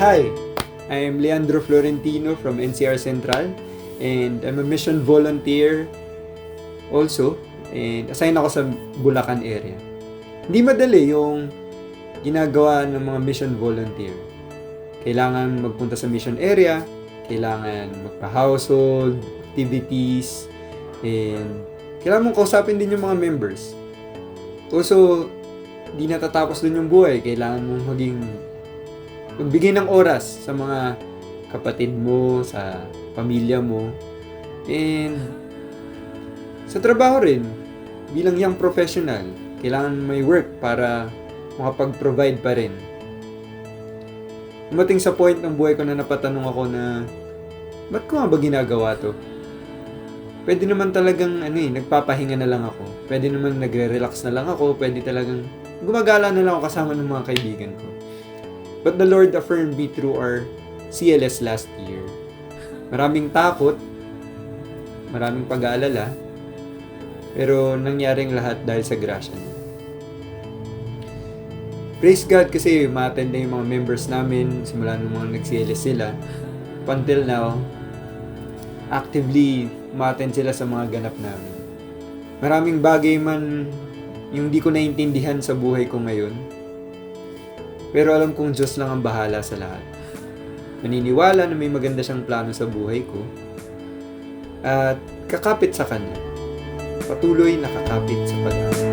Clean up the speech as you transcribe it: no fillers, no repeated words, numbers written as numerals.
Hi, I am Leandro Florentino from NCR Central and I'm a mission volunteer also and assigned ako sa Bulacan area. Hindi madali yung ginagawa ng mga mission volunteer. Kailangan magpunta sa mission area, kailangan magpa-household, activities, and kailangan mong kausapin din yung mga members. Also, di natatapos dun yung buhay. Kailangan mong magbigay ng oras sa mga kapatid mo, sa pamilya mo, and sa trabaho rin. Bilang young professional, kailangan may work para makapag-provide pa rin. Dumating sa point ng buhay ko na napatanong ako na, ba't ko nga ba ginagawa to? Pwede naman talagang nagpapahinga na lang ako. Pwede naman nagre-relax na lang ako. Pwede talagang gumagala na lang ako kasama ng mga kaibigan ko. But the Lord affirmed me through our CLS last year. Maraming takot, maraming pag-aalala, pero nangyaring lahat dahil sa grasya niya. Praise God kasi ma-attend na yung mga members namin simula nung mga nag-CLS sila. Up until now, actively ma-attend sila sa mga ganap namin. Maraming bagay man yung di ko naiintindihan sa buhay ko ngayon. Pero alam kong Diyos lang ang bahala sa lahat. Naniniwala na may maganda siyang plano sa buhay ko. At kakapit sa Kanya. Patuloy na kakapit sa pag-asa.